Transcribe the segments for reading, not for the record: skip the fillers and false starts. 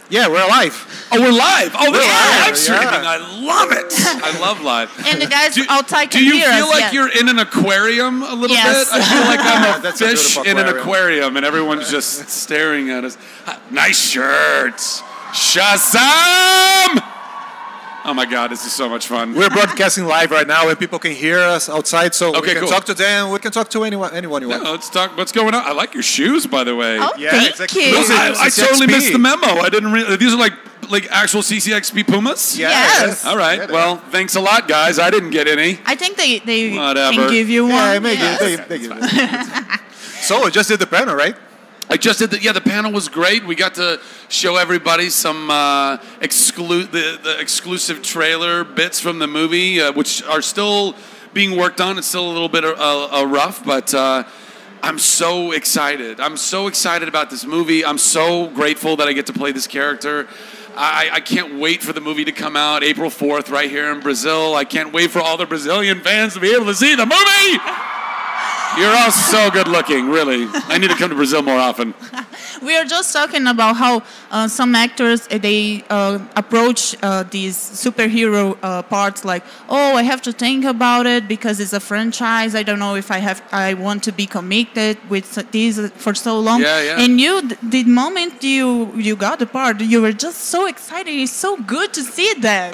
Yeah, we're live. Oh, we're live. Oh, this is live streaming. Yeah. I love it. I love live. And the guys outside Do can you hear us. feel like you're in an aquarium a little Yes. bit? I feel like I'm a That's a fish beautiful in an aquarium. aquarium, and everyone's just staring at us. Nice shirts. Shazam! Oh my God, this is so much fun. We're broadcasting live right now, and people can hear us outside, so Okay, we can cool. talk to them. We can talk to anyone you Yeah, want. let's talk. What's going on? I like your shoes, by the way. Oh, Yeah, thank exactly. you. Those are- I totally CCXP. missed the memo. I didn't really. These are like actual CCXP Pumas? Yeah, Yes. All right. Yeah, Well, thanks a lot, guys. I didn't get any. I think they Whatever. can give you one. Yeah, maybe. Yes. They give it. So, we just did the panel, right? I just did the panel was great. We got to show everybody some the exclusive trailer bits from the movie, which are still being worked on. It's still a little bit rough, but I'm so excited. I'm so excited about this movie. I'm so grateful that I get to play this character. I can't wait for the movie to come out April 4th right here in Brazil. I can't wait for all the Brazilian fans to be able to see the movie. You're all so good looking, really. I need to come to Brazil more often. We are just talking about how some actors they approach these superhero parts like, oh, I have to think about it because it's a franchise. I don't know if I want to be committed with these for so long. Yeah. And the moment you got the part, you were just so excited. It's so good to see that.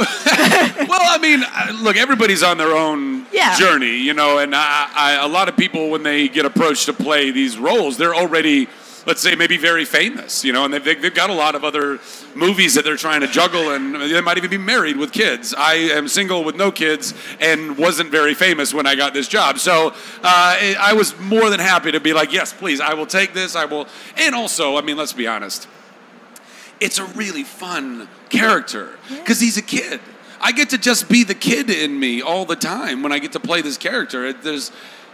Well, I mean, look, everybody's on their own Yeah. journey, you know, and a lot of people, when they get approached to play these roles, they're already, let's say, maybe very famous, you know, and they've got a lot of other movies that they're trying to juggle, and they might even be married with kids. I am single with no kids and wasn't very famous when I got this job. So I was more than happy to be like, yes, please, I will take this. I will. And also, I mean, let's be honest, it's a really fun character because he's a kid. I get to just be the kid in me all the time when I get to play this character.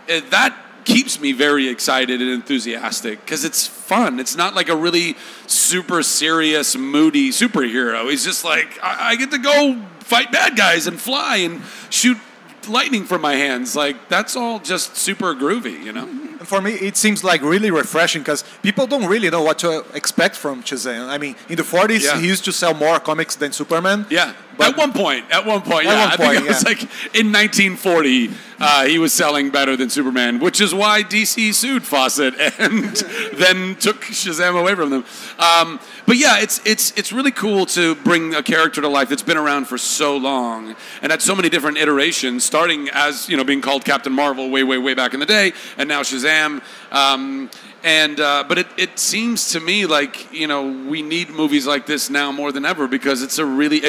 That keeps me very excited and enthusiastic because it's fun. It's not like a really super serious, moody superhero. He's just like, I get to go fight bad guys and fly and shoot lightning from my hands. Like, that's all just super groovy, you know? And for me, it seems like really refreshing because people don't really know what to expect from Shazam. I mean, in the 40s, he used to sell more comics than Superman. Yeah. But at one point, I think it was like in 1940, he was selling better than Superman, which is why DC sued Fawcett and then took Shazam away from them. But yeah, it's really cool to bring a character to life that's been around for so long and had so many different iterations, starting as, you know, being called Captain Marvel way back in the day, and now Shazam. But it seems to me like, you know, we need movies like this now more than ever because it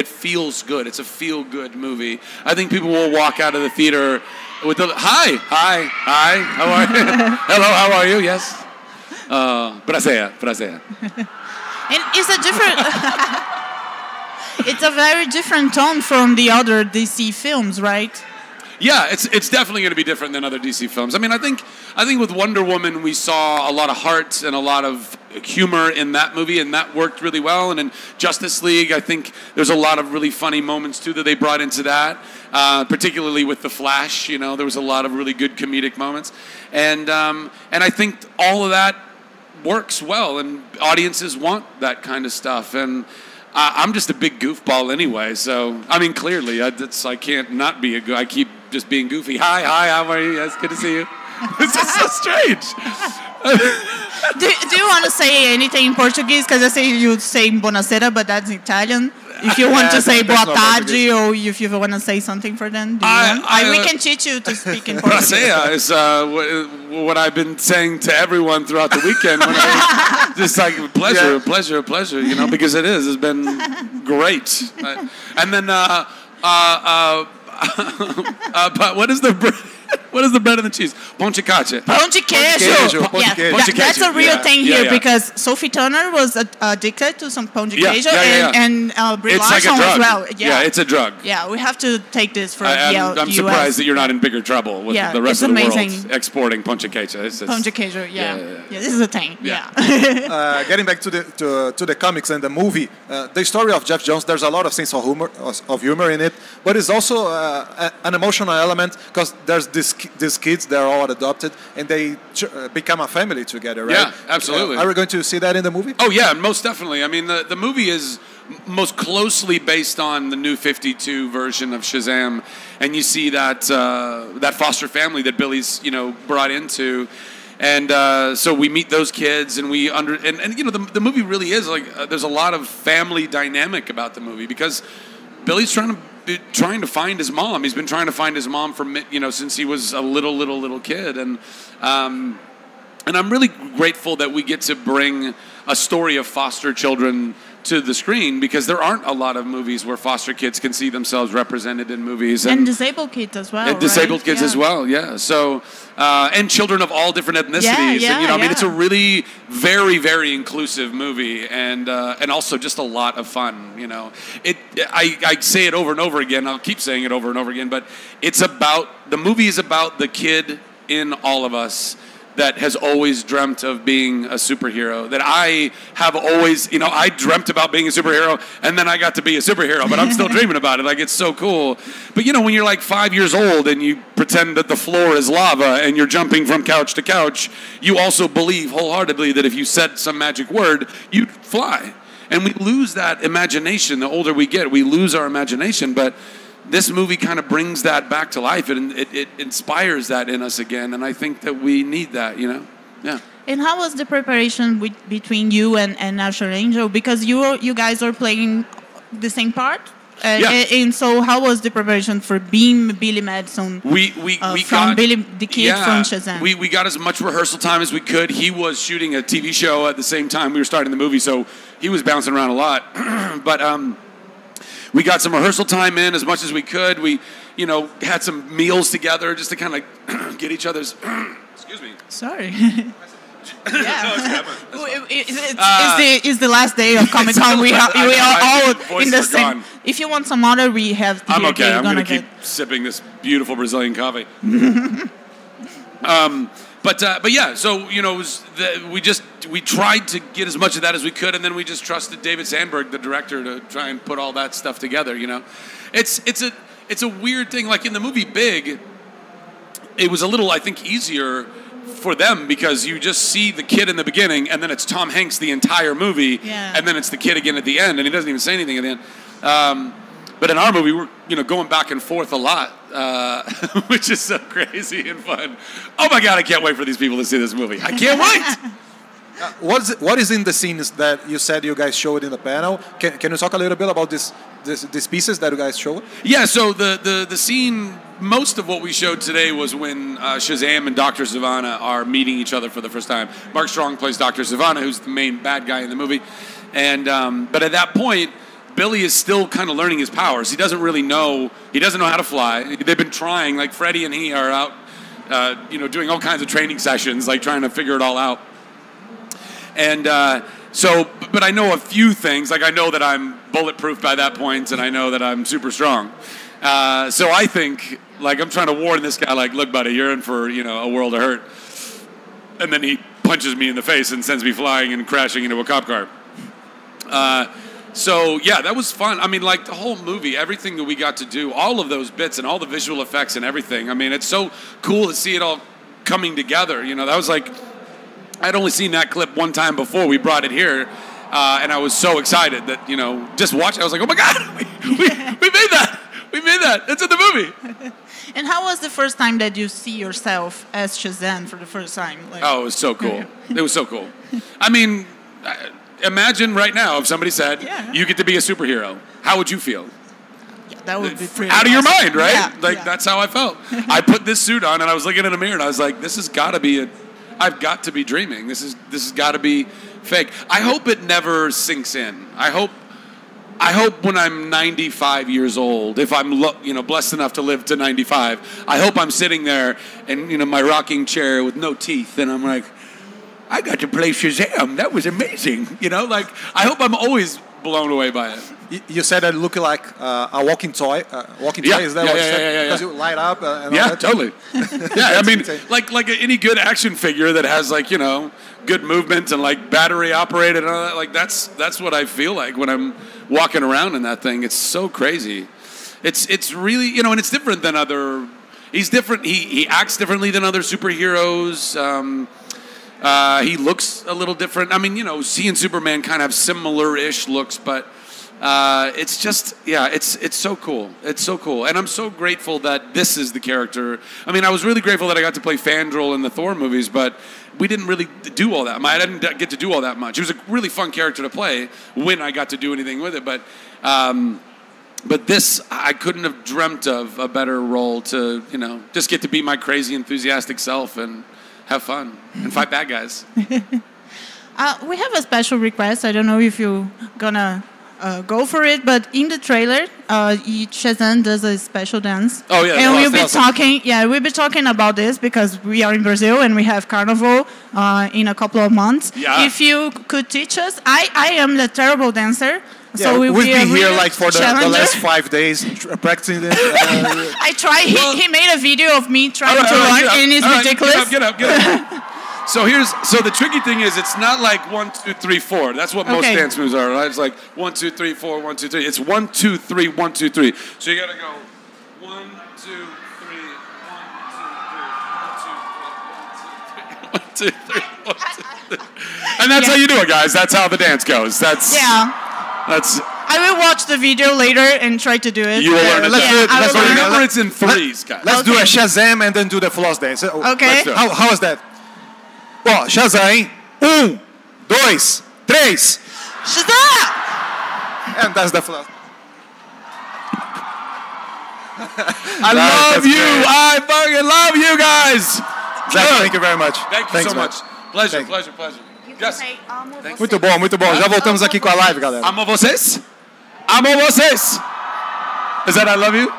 feels good. It's a feel-good movie. I think people will walk out of the theater with hi, how are you? Hello, how are you? Yes. Prazer. And it's a different. It's a very different tone from the other DC films, right? Yeah, it's definitely going to be different than other DC films. I mean, I think with Wonder Woman we saw a lot of heart and a lot of humor in that movie, and that worked really well. And in Justice League, I think there's a lot of really funny moments too that they brought into that, particularly with the Flash. You know, there was a lot of really good comedic moments, and I think all of that works well, and audiences want that kind of stuff. And I'm just a big goofball anyway, so I mean, clearly, I can't not be I keep just being goofy. Hi, how are you? Yes, good to see you. It's just so strange. Do you want to say anything in Portuguese? Because I say you say buonasera, but that's Italian. If you want to say boa tarde, or if you want to say something for them, we can teach you to speak in Portuguese. Prazer is what I've been saying to everyone throughout the weekend. Just like pleasure, you know, because it's been great. And then, but what is the bread and the cheese? Pão de queijo. Pão de queijo. That's a real thing here because Sophie Turner was addicted to some pão de queijo and Brie Larson as well. Yeah, it's a drug. Yeah, we have to take this for I'm surprised that you're not in bigger trouble with the rest of the world exporting pão de queijo. Pão de queijo, yeah. This is a thing. Yeah. Getting back to the comics and the movie, the story of Jeff Jones, there's a lot of sense of humor in it, but it's also an emotional element because there's these kids, they're all adopted, and they become a family together, right? Yeah, absolutely. Are we going to see that in the movie? Oh, yeah, most definitely. I mean, the movie is most closely based on the New 52 version of Shazam, and you see that that foster family that Billy's, brought into. And so we meet those kids, and the movie really is like there's a lot of family dynamic about the movie because Billy's trying to find his mom. He's been trying to find his mom since he was a little kid, and I'm really grateful that we get to bring a story of foster children to the screen because there aren't a lot of movies where foster kids can see themselves represented in movies. And disabled kids as well. And disabled kids as well, yeah. So, and children of all different ethnicities. I mean, it's a really very, very inclusive movie and also just a lot of fun, I say it over and over again. I'll keep saying it over and over again, but the movie is about the kid in all of us that has always dreamt of being a superhero, that I have always, I dreamt about being a superhero, and then I got to be a superhero, but I'm still dreaming about it. Like, it's so cool. But, when you're like 5 years old and you pretend that the floor is lava and you're jumping from couch to couch, you also believe wholeheartedly that if you said some magic word, you'd fly. And we lose that imagination. The older we get, we lose our imagination, but this movie kind of brings that back to life, and it inspires that in us again, and I think that we need that, Yeah. And how was the preparation between you and National Angel? Because you guys are playing the same part? And so how was the preparation for being Billy Madison we from got, Billy the Kid from Shazam? We got as much rehearsal time as we could. He was shooting a TV show at the same time we were starting the movie, so he was bouncing around a lot. But we got some rehearsal time in as much as we could. We, had some meals together just to kind of get each other's... Excuse me. Sorry. Yeah. It's the last day of Comic Con. We are all in the same. If you want some water, we have. I'm okay. I'm going to keep sipping this beautiful Brazilian coffee. But yeah, so we tried to get as much of that as we could, and then we just trusted David Sandberg, the director, to try and put all that stuff together. It's a weird thing. Like in the movie Big, it was a little, I think, easier for them because you just see the kid in the beginning, and then it's Tom Hanks the entire movie, and then it's the kid again at the end, and he doesn't even say anything at the end. But in our movie, we're going back and forth a lot, which is so crazy and fun. Oh my God, I can't wait for these people to see this movie. I can't wait. What is in the scenes that you said you guys showed in the panel? Can you talk a little bit about these pieces that you guys showed? Yeah, so the scene, most of what we showed today was when Shazam and Dr. Sivana are meeting each other for the first time. Mark Strong plays Dr. Sivana, who's the main bad guy in the movie. And but at that point, Billy is still kind of learning his powers. He doesn't know how to fly. They've been trying, like Freddie and he are out, doing all kinds of training sessions, like trying to figure it all out. And but I know a few things. Like I know that I'm bulletproof by that point, and I know that I'm super strong. So I think, like, I'm trying to warn this guy, like, look, buddy, you're in for, a world of hurt. And then he punches me in the face and sends me flying and crashing into a cop car. So, yeah, that was fun. I mean, like, the whole movie, everything that we got to do, all of those bits and all the visual effects and everything. I mean, it's so cool to see it all coming together. That was like, I'd only seen that clip one time before we brought it here. And I was so excited that, just watching, I was like, oh, my God, we made that. We made that. It's in the movie. And how was the first time that you see yourself as Shazam for the first time? Like, it was so cool. It was so cool. I mean, imagine right now if somebody said, you get to be a superhero. How would you feel? Yeah, that would be pretty out of your mind, right? Yeah, that's how I felt. I put this suit on and I was looking in a mirror and I was like, this has got to be I've got to be dreaming. This has got to be fake. I hope it never sinks in. I hope when I'm 95 years old, if I'm blessed enough to live to 95, I hope I'm sitting there in my rocking chair with no teeth, and I'm like, I got to play Shazam. That was amazing. I hope I'm always blown away by it. You said that looked like a walking toy. Walking toy, is that what you said? Because you light up. And all that? Totally. I mean, like any good action figure that has good movement and like battery operated and all that. Like that's what I feel like when I'm walking around in that thing. It's so crazy. It's really and it's different than other. He's different. He acts differently than other superheroes. He looks a little different. I mean, you know, seeing Superman kind of have similar-ish looks, but it's just, yeah, it's so cool. It's so cool. And I'm so grateful that this is the character. I mean, I was really grateful that I got to play Fandral in the Thor movies, but we didn't really do all that. I didn't get to do all that much. It was a really fun character to play when I got to do anything with it, but this, I couldn't have dreamt of a better role to, you know, just get to be my crazy, enthusiastic self and have fun and fight bad guys. We have a special request. I don't know if you're gonna go for it, but in the trailer, Shazam does a special dance. Oh yeah, and we'll be talking. Yeah, we'll be talking about this because we are in Brazil and we have Carnival in a couple of months. Yeah. If you could teach us, I am the terrible dancer. Yeah, so we've been here like for the last 5 days practicing this. I tried. He made a video of me trying to run, and it's ridiculous. Get up. So the tricky thing is, it's not like 1, 2, 3, 4. That's what most dance moves are, right? It's like 1, 2, 3, 4, 1, 2, 3. It's 1, 2, 3, 1, 2, 3. So you gotta go 1, 2, 3, 1, 2, 3, 1, 2, 3, 1, 2, 3. And that's how you do it, guys. That's how the dance goes. I will watch the video later and try to do it. You will learn it. Let's remember it's in threes, guys. Let's do a Shazam and then do the floss dance. Okay. How is that? Ó, Shazam, 1, 2, 3. Shazam! And that's the floss. I love you. Great. I fucking love you guys. Zach, thank you very much. Thank you so much. Pleasure. Yes. Muito bom. Já voltamos aqui com a live, galera. Amo vocês. Is that I love you?